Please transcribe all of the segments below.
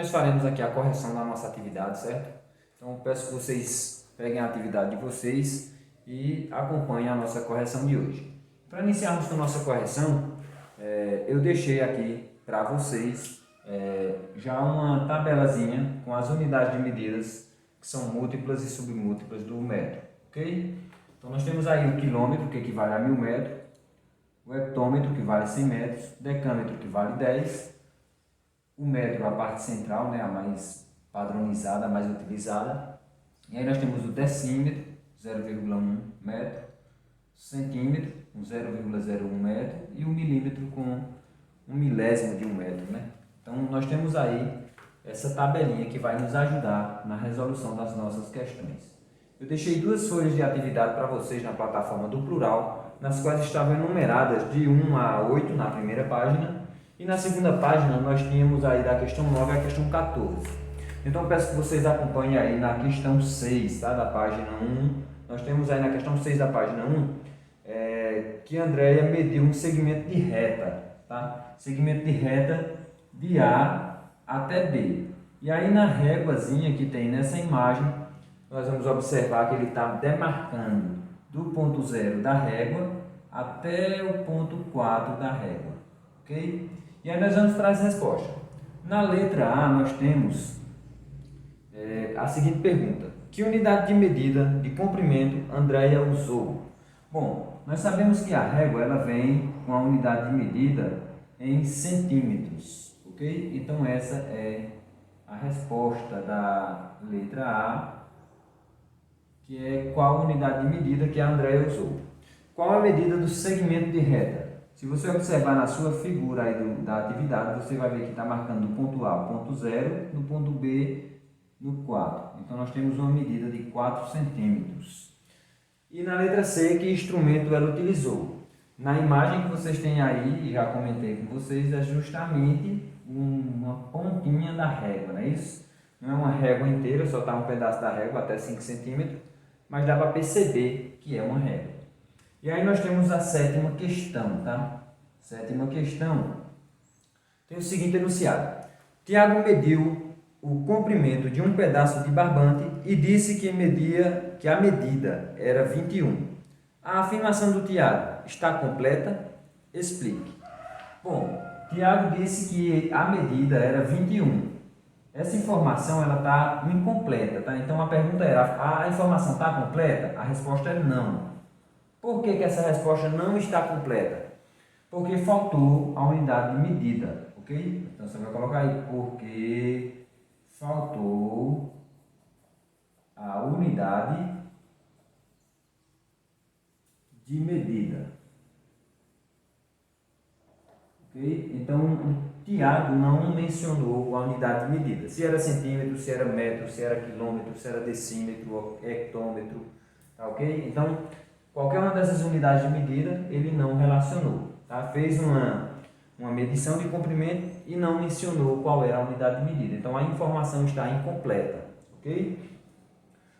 nós faremos aqui a correção da nossa atividade, certo? Então peço que vocês peguem a atividade de vocês e acompanhem a nossa correção de hoje. Para iniciarmos com a nossa correção, eu deixei aqui para vocês já uma tabelazinha com as unidades de medidas que são múltiplas e submúltiplas do metro, ok? Então nós temos aí o quilômetro, que equivale a 1000 metros, o hectômetro, que vale 100 metros, decâmetro, que vale 10, o metro, a parte central, né, a mais padronizada, a mais utilizada. E aí nós temos o decímetro, 0,1 metro, centímetro, com 0,01 metro, e o milímetro com 1 milésimo de 1 metro, né? Então nós temos aí essa tabelinha que vai nos ajudar na resolução das nossas questões. Eu deixei duas folhas de atividade para vocês na plataforma do Plural, nas quais estavam enumeradas de 1 a 8 na primeira página, e na segunda página nós tínhamos aí da questão 9 à questão 14. Então peço que vocês acompanhem aí na questão 6, tá, da página 1. Nós temos aí na questão 6 da página 1, que a Andréia mediu um segmento de reta, tá? Segmento de reta de A até B. E aí na réguazinha que tem nessa imagem, nós vamos observar que ele está demarcando do ponto 0 da régua até o ponto 4 da régua, ok? E aí nós vamos para as respostas. Na letra A nós temos a seguinte pergunta: que unidade de medida de comprimento Andréia usou? Bom, nós sabemos que a régua ela vem com a unidade de medida em centímetros, ok? Então essa é a resposta da letra A, que é qual unidade de medida que a Andréia usou. Qual a medida do segmento de reta? Se você observar na sua figura aí da atividade, você vai ver que está marcando do ponto A ao ponto 0, do ponto B no 4. Então nós temos uma medida de 4 centímetros. E na letra C, que instrumento ela utilizou? Na imagem que vocês têm aí, e já comentei com vocês, é justamente uma pontinha da régua, não é isso? Não é uma régua inteira, só está um pedaço da régua até 5 centímetros, mas dá para perceber que é uma régua. E aí nós temos a sétima questão, tá? Sétima questão tem o seguinte enunciado: Tiago mediu o comprimento de um pedaço de barbante e disse que a medida era 21. A afirmação do Tiago está completa? Explique. Bom, Tiago disse que a medida era 21. Essa informação ela está incompleta, tá? Então a pergunta era: a informação está completa? A resposta é não. Por que essa resposta não está completa? Porque faltou a unidade de medida, ok? Então você vai colocar aí: porque faltou a unidade de medida. Ok? Então o Tiago não mencionou a unidade de medida. Se era centímetro, se era metro, se era quilômetro, se era decímetro, hectômetro, tá ok? Então qualquer uma dessas unidades de medida ele não relacionou, tá? Fez uma medição de comprimento e não mencionou qual era a unidade de medida. Então a informação está incompleta, ok?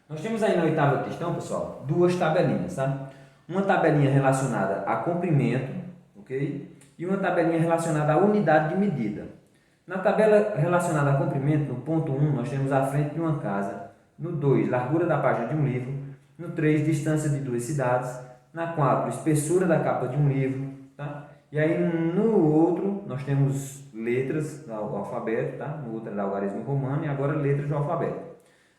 Nós temos aí na oitava questão, pessoal, duas tabelinhas, tá? Uma tabelinha relacionada a comprimento, ok? E uma tabelinha relacionada à unidade de medida. Na tabela relacionada a comprimento, no ponto 1, nós temos a frente de uma casa. No 2, largura da página de um livro. No 3, distância de 2 cidades. Na 4, espessura da capa de um livro. Tá? E aí no outro, nós temos letras do alfabeto. Tá? No outro é do algarismo romano e agora letras do alfabeto.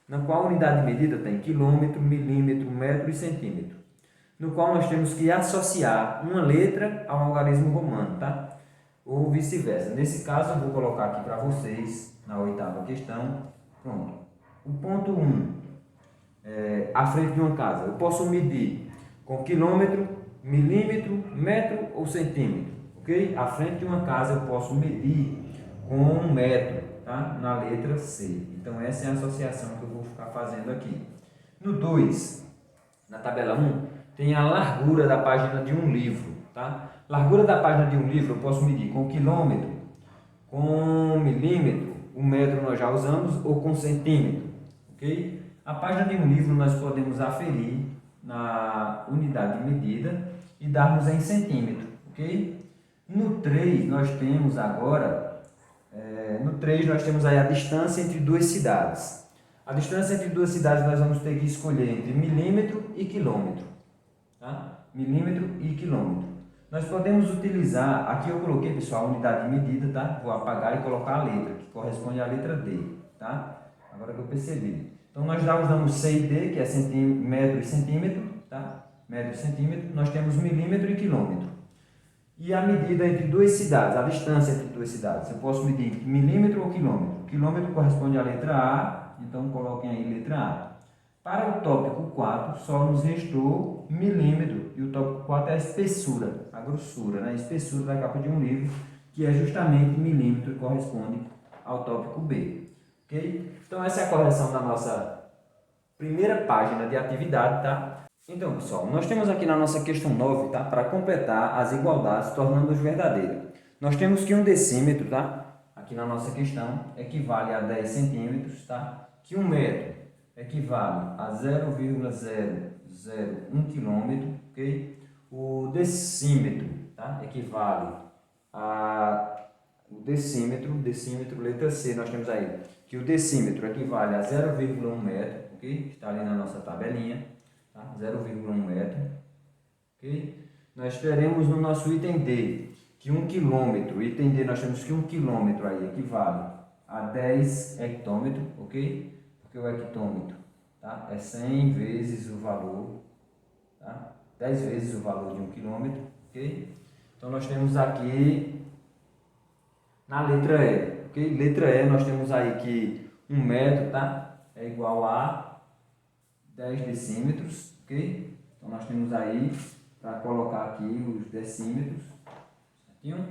Na qual a unidade de medida tem quilômetro, milímetro, metro e centímetro. No qual nós temos que associar uma letra ao algarismo romano, tá? Ou vice-versa. Nesse caso, eu vou colocar aqui para vocês, na oitava questão. Pronto. O ponto 1, à frente de uma casa. Eu posso medir com quilômetro, milímetro, metro ou centímetro, ok? À frente de uma casa eu posso medir com um metro, tá? Na letra C. Então essa é a associação que eu vou ficar fazendo aqui. No 2, na tabela 1, tem a largura da página de um livro, tá? Largura da página de um livro eu posso medir com quilômetro, com milímetro, o metro nós já usamos, ou com centímetro, ok? A página de um livro nós podemos aferir na unidade de medida e darmos em centímetro, ok? No 3 nós temos agora No 3 nós temos aí a distância entre duas cidades. A distância entre duas cidades nós vamos ter que escolher entre milímetro e quilômetro. Tá? Milímetro e quilômetro. Nós podemos utilizar, aqui eu coloquei, pessoal, a unidade de medida, tá? Vou apagar e colocar a letra, que corresponde à letra D, tá? Agora que eu percebi. Então nós damos C e D, que é metro e centímetro, tá? Metro e centímetro. Nós temos milímetro e quilômetro. E a medida entre duas cidades, a distância entre duas cidades. Eu posso medir milímetro ou quilômetro. Quilômetro corresponde à letra A, então coloquem aí letra A. Para o tópico 4, só nos restou milímetro, e o tópico 4 é a espessura, a grossura, né? A espessura da capa de um livro, que é justamente milímetro e corresponde ao tópico B. Ok? Então essa é a correção da nossa primeira página de atividade, tá? Então, pessoal, nós temos aqui na nossa questão 9, tá? Para completar as igualdades, tornando-os verdadeiras. Nós temos que um decímetro, tá? Aqui na nossa questão, equivale a 10 centímetros, tá? Que um metro equivale a 0,001 quilômetro, ok? O decímetro, tá? Equivale a... O decímetro, letra C, nós temos aí que o decímetro equivale a 0,1 metro, ok? Está ali na nossa tabelinha. 0,1 metro, ok? Nós teremos no nosso item D que 1 quilômetro, item D nós temos que 1 quilômetro aí equivale a 10 hectômetros, ok? Porque o hectômetro, tá? É 100 vezes o valor, tá? 10 vezes o valor de 1 quilômetro, ok? Então nós temos aqui na letra E, ok? Letra E nós temos aí que 1 metro, tá? É igual a 10 decímetros, ok? Então nós temos aí, para colocar aqui os decímetros, certinho?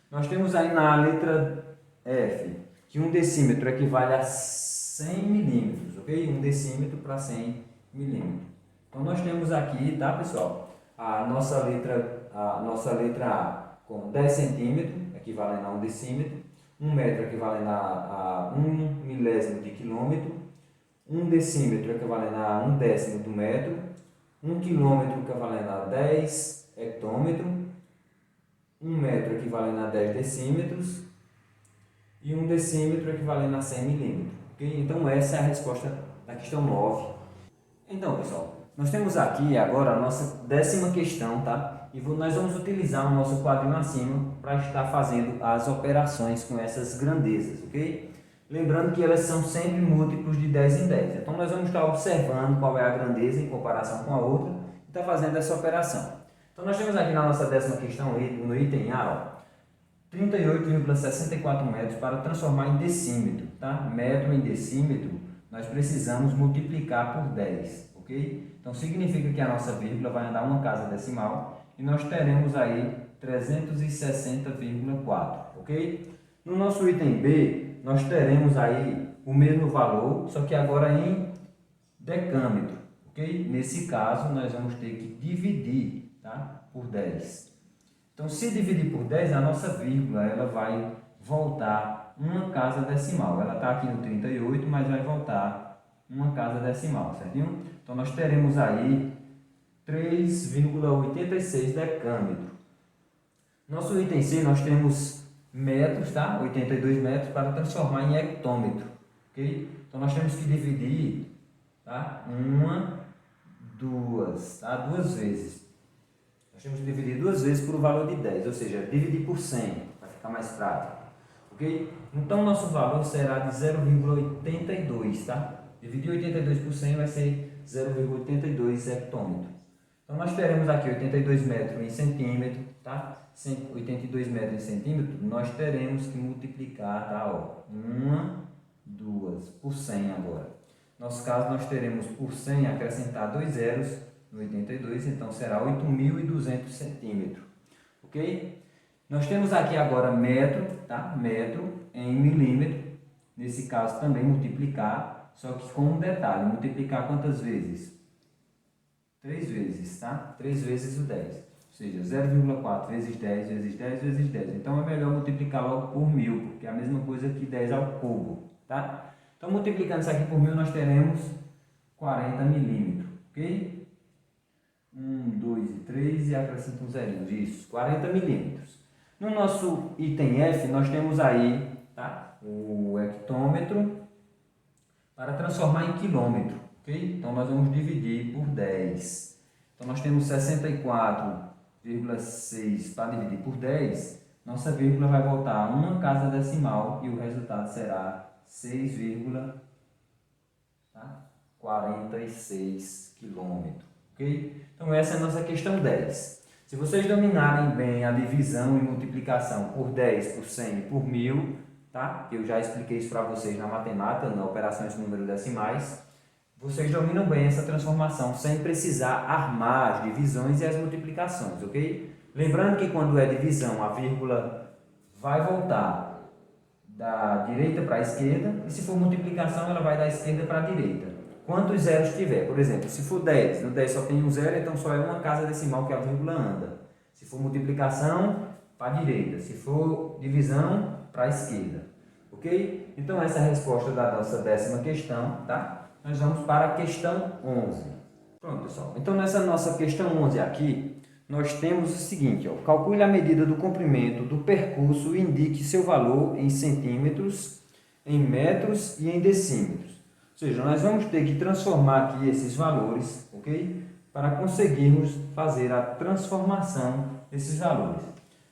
Nós temos aí na letra F, que 1 decímetro equivale a 100 milímetros, ok? 1 decímetro para 100 milímetros. Então nós temos aqui, tá, pessoal? A nossa letra A com 10 centímetros, equivalendo a 1 decímetro, 1 metro equivalendo a 1 milésimo de quilômetro, 1 decímetro equivalendo a 1 décimo do metro, 1 quilômetro equivalendo a 10 hectômetros, 1 metro equivalendo a 10 decímetros e 1 decímetro equivalendo a 100 milímetros. Okay? Então essa é a resposta da questão 9. Então, pessoal, nós temos aqui agora a nossa 10ª questão, tá? E nós vamos utilizar o nosso quadrinho acima para estar fazendo as operações com essas grandezas, ok? Lembrando que elas são sempre múltiplos de 10 em 10. Então, nós vamos estar observando qual é a grandeza em comparação com a outra e estar fazendo essa operação. Então, nós temos aqui na nossa 10ª questão, no item A, 38,64 metros para transformar em decímetro. Tá? Metro em decímetro, nós precisamos multiplicar por 10. Ok? Então, significa que a nossa vírgula vai andar uma casa decimal e nós teremos aí 360,4. Ok? No nosso item B, nós teremos aí o mesmo valor, só que agora em decâmetro, ok? Nesse caso, nós vamos ter que dividir, tá? Por 10. Então, se dividir por 10, a nossa vírgula ela vai voltar uma casa decimal. Ela está aqui no 38, mas vai voltar uma casa decimal, certinho? Então, nós teremos aí 3,86 decâmetro. Nosso item C, nós temos metros, tá? 82 metros para transformar em hectômetro, ok? Então nós temos que dividir, tá? Duas vezes. Nós temos que dividir 2 vezes por o valor de 10, ou seja, dividir por 100, para ficar mais prático, ok? Então nosso valor será de 0,82, tá? Dividir 82 por 100 vai ser 0,82 hectômetro. Então nós teremos aqui 82 metros em centímetro, tá? 82 metros em centímetro, nós teremos que multiplicar, tá? Ó, 2 por 100 agora. No nosso caso, nós teremos por 100 acrescentar 2 zeros no 82, então será 8.200 centímetros, ok? Nós temos aqui agora metro, tá? Metro em milímetro, nesse caso também multiplicar, só que com um detalhe, multiplicar quantas vezes? 3 vezes, tá? 3 vezes o 10. Ou seja, 0,4 vezes 10 vezes 10 vezes 10. Então é melhor multiplicar logo por 1000, porque é a mesma coisa que 10 ao cubo, tá? Então multiplicando isso aqui por 1000, nós teremos 40 milímetros, ok? 1, 2 e 3 e acrescenta um zerinho. Isso, 40 milímetros. No nosso item F, nós temos aí, tá? O hectômetro, para transformar em quilômetro, ok? Então nós vamos dividir por 10. Então nós temos 64,6 para dividir por 10, nossa vírgula vai voltar a uma casa decimal e o resultado será 6,46 quilômetros, ok? Então essa é a nossa questão 10. Se vocês dominarem bem a divisão e multiplicação por 10, por 100 e por 1000, tá? Eu já expliquei isso para vocês na matemática, na operações de números decimais. Vocês dominam bem essa transformação sem precisar armar as divisões e as multiplicações, ok? Lembrando que quando é divisão, a vírgula vai voltar da direita para a esquerda, e se for multiplicação, ela vai da esquerda para a direita. Quantos zeros tiver? Por exemplo, se for 10, no 10 só tem um zero, então só é uma casa decimal que a vírgula anda. Se for multiplicação, para a direita. Se for divisão, para a esquerda. Ok? Então essa é a resposta da nossa 10ª questão, tá? Nós vamos para a questão 11. Pronto, pessoal. Então nessa nossa questão 11 aqui, nós temos o seguinte, ó, calcule a medida do comprimento do percurso e indique seu valor em centímetros, em metros e em decímetros. Ou seja, nós vamos ter que transformar aqui esses valores, ok? Para conseguirmos fazer a transformação desses valores.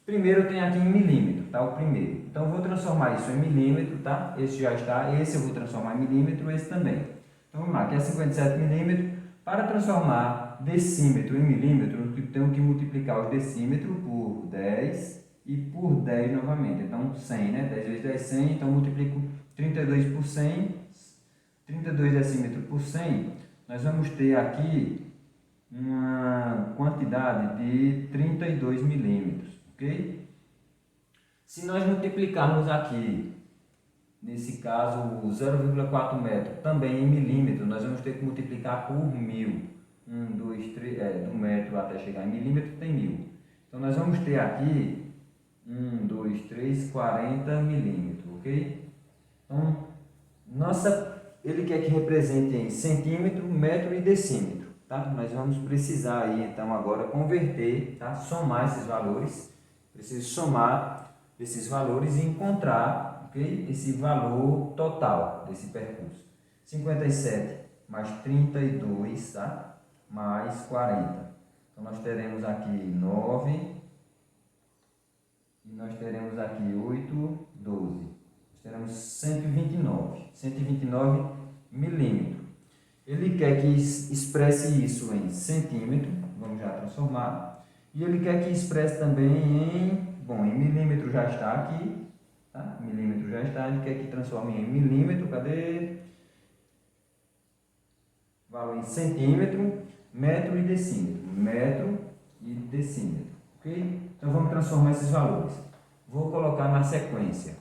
Primeiro tem aqui em milímetro, tá? O primeiro. Então eu vou transformar isso em milímetro, tá? Esse já está, esse eu vou transformar em milímetro, esse também. Então vamos lá, aqui é 57 milímetros. Para transformar decímetro em milímetro, eu tenho que multiplicar os decímetros por 10 e por 10 novamente. Então 100, né? 10 vezes 10, 100. Então multiplico 32 por 100, 32 decímetros por 100. Nós vamos ter aqui uma quantidade de 32 milímetros, ok? Se nós multiplicarmos aqui, nesse caso, o 0,4 metro, também em milímetro, nós vamos ter que multiplicar por 1000. 1, 2, 3, do metro até chegar em milímetro tem 1000. Então nós vamos ter aqui 1, 2, 3, 40 milímetros, ok? Então, ele quer que represente em centímetro, metro e decímetro, tá? Nós vamos precisar aí, então, agora converter, tá? Somar esses valores. Preciso somar esses valores e encontrar, ok? Esse valor total desse percurso. 57 mais 32, tá? Mais 40. Então, nós teremos aqui 9 e nós teremos aqui 8, 12. Nós teremos 129 milímetros. Ele quer que expresse isso em centímetro, vamos já transformar. E ele quer que expresse também em milímetro já está aqui, tá? Milímetro já está, ele quer que transforme em milímetro, cadê? Valor em centímetro, metro e decímetro. Metro e decímetro, ok? Então vamos transformar esses valores. Vou colocar na sequência.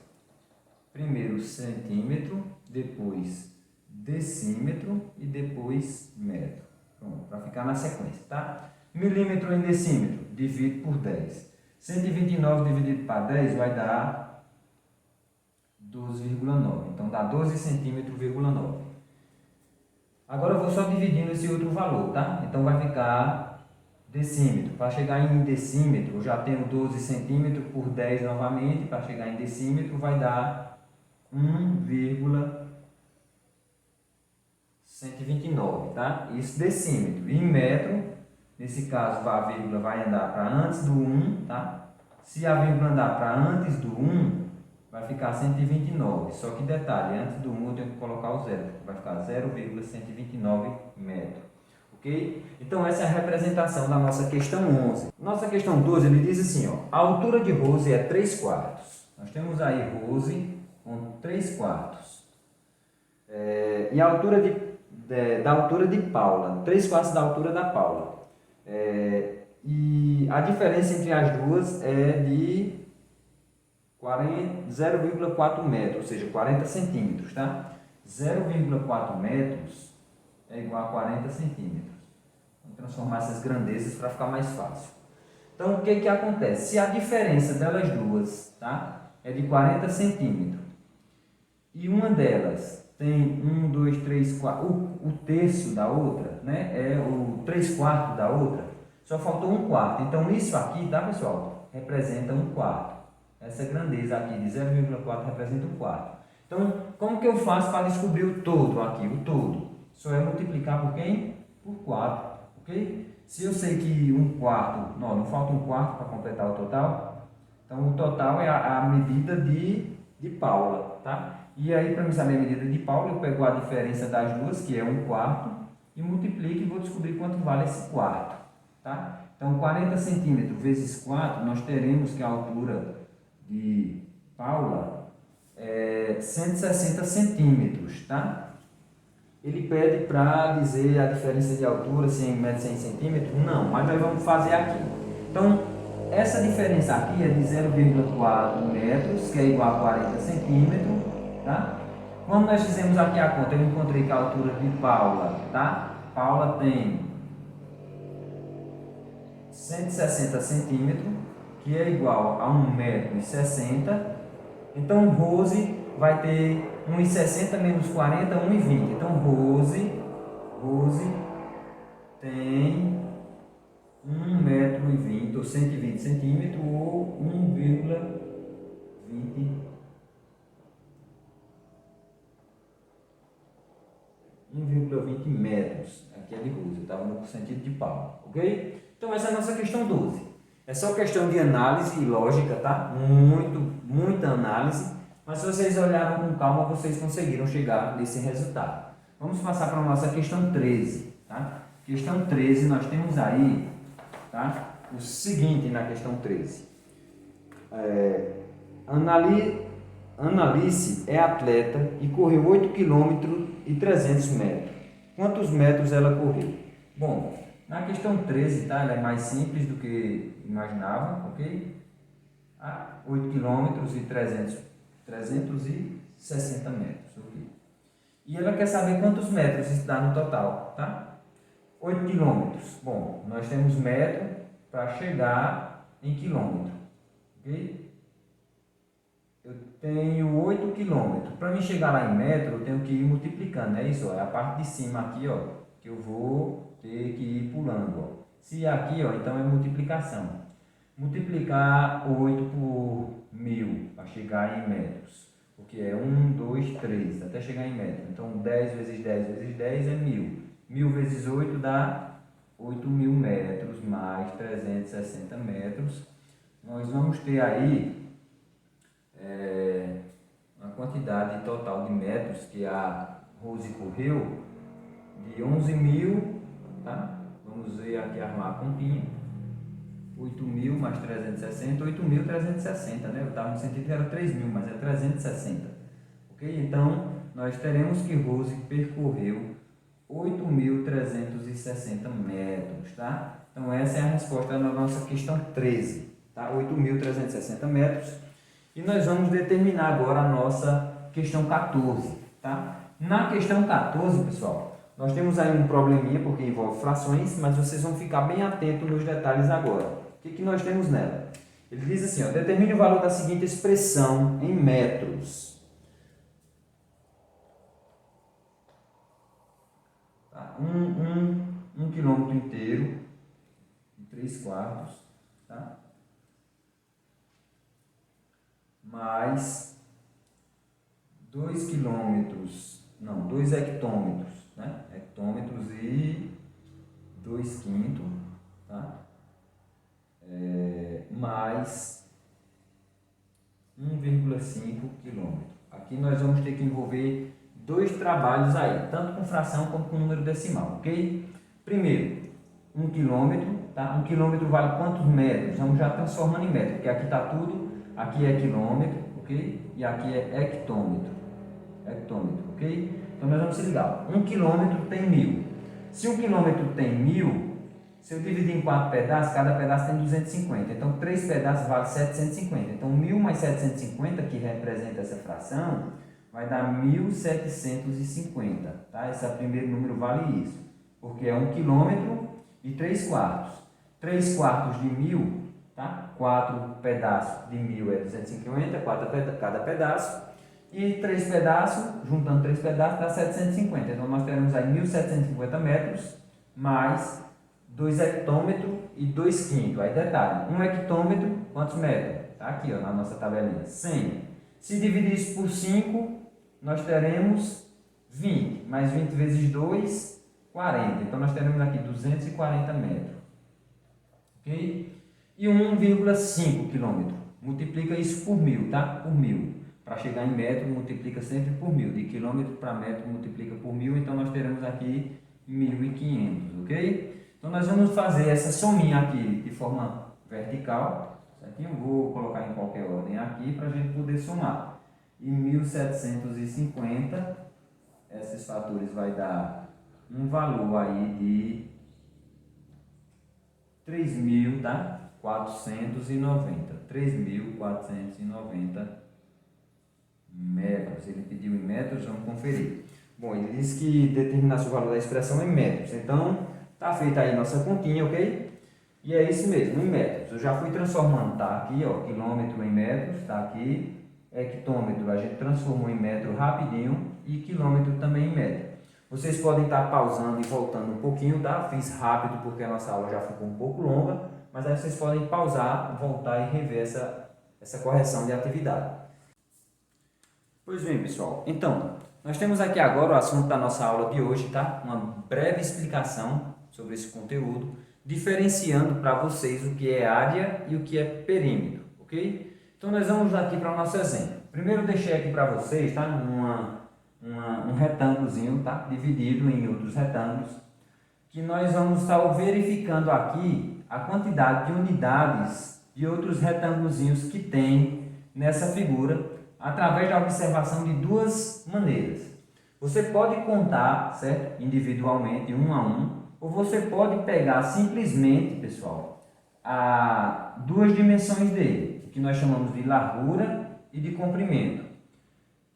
Primeiro centímetro, depois decímetro e depois metro. Pronto, para ficar na sequência, tá? Milímetro em decímetro, divido por 10. 129 dividido para 10 vai dar 12,9. Então dá 12 centímetros,9. Agora eu vou só dividindo esse outro valor, tá? Então vai ficar decímetro. Para chegar em decímetro, eu já tenho 12 centímetros por 10 novamente. Para chegar em decímetro vai dar 1,129, tá? Isso decímetro. E em metro, nesse caso a vírgula vai andar para antes do 1, tá? Se a vírgula andar para antes do 1, vai ficar 129. Só que detalhe, antes do 1 eu tenho que colocar o zero. Vai ficar 0,129 metros. Ok? Então essa é a representação da nossa questão 11. Nossa questão 12, ele diz assim, ó, a altura de Rose é 3/4. Nós temos aí Rose com 3/4. E a altura da altura de Paula, 3/4 da altura da Paula. E a diferença entre as duas é de 0,4 metros, ou seja, 40 centímetros, tá? 0,4 metros é igual a 40 centímetros. Vamos transformar essas grandezas para ficar mais fácil. Então, o que acontece? Se a diferença delas duas, tá, é de 40 centímetros e uma delas tem 1, 2, 3, 4, o terço da outra, né, é o 3/4 da outra, só faltou 1/4. Então, isso aqui, tá, pessoal, representa 1/4. essa grandeza aqui de 0,4 representa o quarto. Então, como que eu faço para descobrir o todo aqui? O todo só é multiplicar por quem? Por 4, ok? Se eu sei que um quarto, não falta um quarto para completar o total, então o total é a medida de Paula, tá? E aí, para me saber a medida de Paula, eu pego a diferença das duas, que é um quarto, e multiplico e vou descobrir quanto vale esse quarto, tá? Então, 40 centímetros vezes 4, nós teremos que a altura de Paula é 160 centímetros, tá? Ele pede para dizer a diferença de altura, se é em metros, se é em centímetros. Não, mas nós vamos fazer aqui. Então, essa diferença aqui é de 0,4 metros, que é igual a 40 centímetros, tá? Quando nós fizemos aqui a conta, eu encontrei que a altura de Paula, tá? Paula tem 160 centímetros, que é igual a 1,60 m. Então, Rose vai ter 1,60 menos 40, 1,20. Então, Rose tem 1,20 m, ou 120 centímetros, ou 1,20 metros. Aqui é de Rose, estava no sentido de Paula, ok? Então, essa é a nossa questão 12. É só questão de análise e lógica, tá? Muita análise. Mas se vocês olharam com calma, vocês conseguiram chegar nesse resultado. Vamos passar para a nossa questão 13, tá? Questão 13, nós temos aí, tá? O seguinte na questão 13. Analice é atleta e correu 8 km e 300 metros. Quantos metros ela correu? Bom, na questão 13, tá? Ela é mais simples do que imaginava, ok? 8 km e 360 metros, ok? E ela quer saber quantos metros isso dá no total, tá? 8 km. Bom, nós temos metro para chegar em quilômetro, ok? Eu tenho 8 km. Para mim chegar lá em metro, eu tenho que ir multiplicando, é isso? É a parte de cima aqui, ó, que eu vou ter que ir pulando, ó. Se aqui, ó, então é multiplicação. Multiplicar 8 por 1000 para chegar em metros. Porque é 1, 2, 3, até chegar em metro. Então 10 vezes 10 vezes 10 é 1000. 1000 vezes 8 dá 8.000 metros mais 360 metros. Nós vamos ter aí uma quantidade total de metros que a Rose correu de 11.000, tá? Vamos ver aqui, armar a continha. 8.000 mais 360, 8.360, né? Eu estava no sentido que era 3.000, mas é 360. Ok? Então, nós teremos que Rose percorreu 8.360 metros, tá? Então, essa é a resposta da nossa questão 13, tá? 8.360 metros. E nós vamos determinar agora a nossa questão 14, tá? Na questão 14, pessoal, nós temos aí um probleminha porque envolve frações, mas vocês vão ficar bem atentos nos detalhes agora. O que nós temos nela? Ele diz assim, ó, determine o valor da seguinte expressão em metros. Tá? Um quilômetro inteiro, 3/4, tá? Mais 2 hectômetros, né? Hectômetros e 2/5, tá? Mais 1,5 km. Aqui nós vamos ter que envolver dois trabalhos aí, tanto com fração quanto com número decimal, ok? Primeiro, 1 km, tá? 1 km vale quantos metros? Vamos já transformando em metro, porque aqui está tudo, aqui é quilômetro, ok? E aqui é hectômetro, ok? Então nós vamos se ligar, 1 km tem 1000. Se 1 km tem 1000, se eu dividir em 4 pedaços, cada pedaço tem 250. Então, 3 pedaços vale 750. Então, 1000 mais 750, que representa essa fração, vai dar 1750. Tá? Esse primeiro número vale isso. Porque é 1 km e 3/4. 3/4 de 1000, tá? 4 pedaços de 1000 é 250, 4 cada pedaço. E 3 pedaços, juntando 3 pedaços, dá 750. Então, nós teremos aí 1750 metros mais 2 hectômetros e 2/5. Aí detalhe, 1 hectômetro, quantos metros? Está aqui, ó, na nossa tabelinha, 100. Se dividir isso por 5, nós teremos 20. Mais 20 vezes 2, 40. Então, nós teremos aqui 240 metros. Ok? E 1,5 km. Multiplica isso por 1000, tá? Por 1000. Para chegar em metro, multiplica sempre por 1000. De quilômetro para metro, multiplica por 1000. Então, nós teremos aqui 1500, ok? Então, nós vamos fazer essa sominha aqui de forma vertical. Certinho? Vou colocar em qualquer ordem aqui para a gente poder somar. E 1750, esses fatores vai dar um valor aí de 3.000, tá? 490. 3.490 metros. Ele pediu em metros, vamos conferir. Bom, ele disse que determinasse o valor da expressão em metros. Então, tá feita aí nossa continha, ok? E é isso mesmo, em metros. Eu já fui transformando, tá aqui, ó, quilômetro em metros, tá aqui. Hectômetro a gente transformou em metro rapidinho e quilômetro também em metro. Vocês podem estar pausando e voltando um pouquinho, tá? Fiz rápido porque a nossa aula já ficou um pouco longa, mas aí vocês podem pausar, voltar e rever essa correção de atividade. Pois bem, pessoal, então, nós temos aqui agora o assunto da nossa aula de hoje, tá? Uma breve explicação sobre esse conteúdo, diferenciando para vocês o que é área e o que é perímetro, ok? Então, nós vamos aqui para o nosso exemplo. Primeiro, eu deixei aqui para vocês, tá? Um retângulozinho, tá? Dividido em outros retângulos, que nós vamos estar verificando aqui a quantidade de unidades de outros retângulozinhos que tem nessa figura, através da observação de duas maneiras. Você pode contar, certo? Individualmente, um a um, ou você pode pegar simplesmente, pessoal, as duas dimensões dele, que nós chamamos de largura e de comprimento.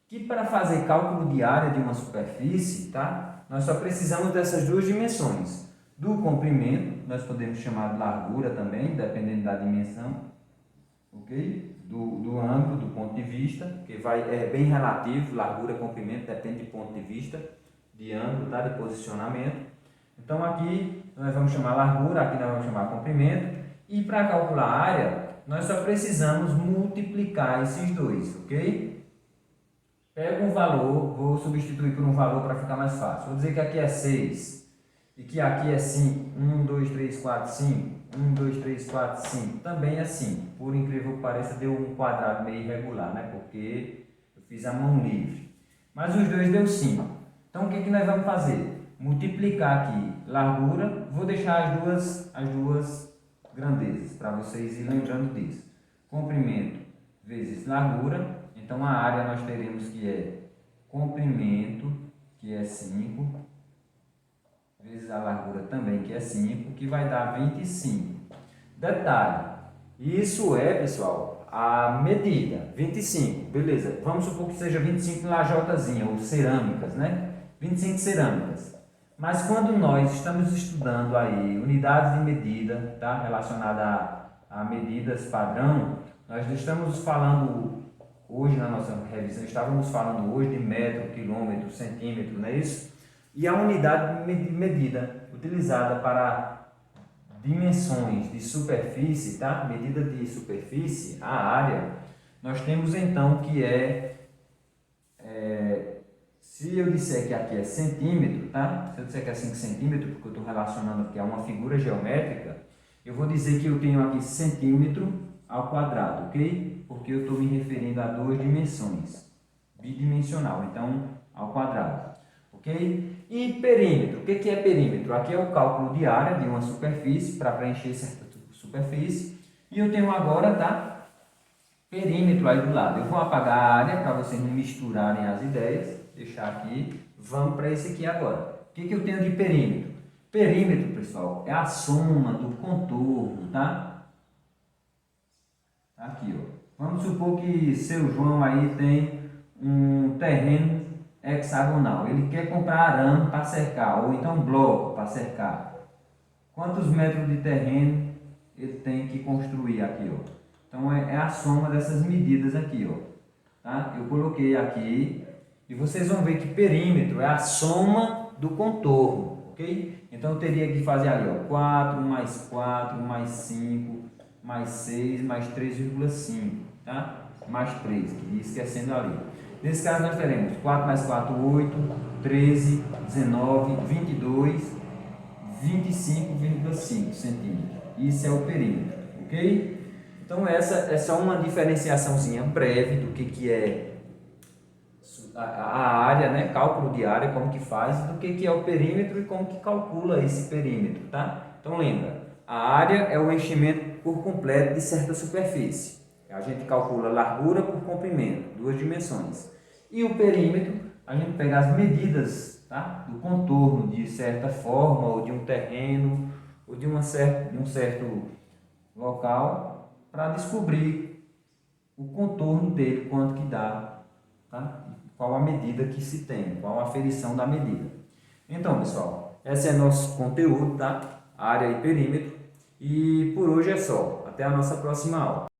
Que para fazer cálculo de área de uma superfície, tá? Nós só precisamos dessas duas dimensões. Do comprimento, nós podemos chamar de largura também, dependendo da dimensão, ok? Do ângulo, do ponto de vista, que é bem relativo, largura, comprimento, depende de ponto de vista, de ângulo, tá? De posicionamento. Então aqui nós vamos chamar largura, aqui nós vamos chamar comprimento, e para calcular a área, nós só precisamos multiplicar esses dois, ok? Pego um valor, vou substituir por um valor para ficar mais fácil. Vou dizer que aqui é 6 e que aqui é 5. 1, 2, 3, 4, 5. 1, 2, 3, 4, 5. Também é 5. Por incrível que pareça, deu um quadrado meio irregular, né? Porque eu fiz a mão livre. Mas os dois deu 5. Então, o que nós vamos fazer? Multiplicar aqui largura. Vou deixar as duas grandezas, para vocês irem lembrando disso. Comprimento vezes largura. Então, a área nós teremos que é comprimento, que é 5, vezes a largura também, que é 5, que vai dar 25. Detalhe, isso é, pessoal, a medida, 25, beleza. Vamos supor que seja 25 lajotazinha, ou cerâmicas, né? 25 cerâmicas. Mas quando nós estamos estudando aí unidades de medida, tá? Relacionada a medidas padrão, nós estamos falando hoje na nossa revisão, estávamos falando hoje de metro, quilômetro, centímetro, não é isso? E a unidade de medida utilizada para dimensões de superfície, tá? Medida de superfície, a área, nós temos então que se eu disser que aqui é centímetro, tá? Se eu disser que é 5 centímetros, porque eu estou relacionando aqui a uma figura geométrica, eu vou dizer que eu tenho aqui centímetro ao quadrado, ok? Porque eu estou me referindo a duas dimensões, bidimensional, então ao quadrado, ok? E perímetro, o que é perímetro? Aqui é o cálculo de área de uma superfície, para preencher certa superfície, e eu tenho agora, tá? Perímetro aí do lado. Eu vou apagar a área para vocês não misturarem as ideias, deixar aqui, vamos para esse aqui agora. O que eu tenho de perímetro? Perímetro, pessoal, é a soma do contorno, tá? Aqui, ó. Vamos supor que seu João aí tem um terreno hexagonal. Ele quer comprar arame para cercar, ou então bloco para cercar. Quantos metros de terreno ele tem que construir aqui, ó? Então, é a soma dessas medidas aqui, ó. Tá? Eu coloquei aqui e vocês vão ver que perímetro é a soma do contorno, ok? Então, eu teria que fazer ali, ó, 4 mais 4 mais 5 mais 6, mais 3,5, tá? Mais 3, que esquecendo ali. Nesse caso nós teremos 4 mais 4, 8, 13, 19, 22, 25,5 centímetros. Isso é o perímetro, ok? Então essa é só uma diferenciaçãozinha breve do que é a área, né? Cálculo de área, como que faz, do que é o perímetro e como que calcula esse perímetro, tá? Então lembra, a área é o enchimento por completo de certa superfície. A gente calcula largura por comprimento, duas dimensões. E o perímetro, a gente pega as medidas, tá? Do contorno de certa forma, ou de um terreno, ou de um certo local, para descobrir o contorno dele, quanto que dá, tá? Qual a medida que se tem, qual a aferição da medida. Então, pessoal, esse é nosso conteúdo, tá? Área e perímetro. E por hoje é só. Até a nossa próxima aula.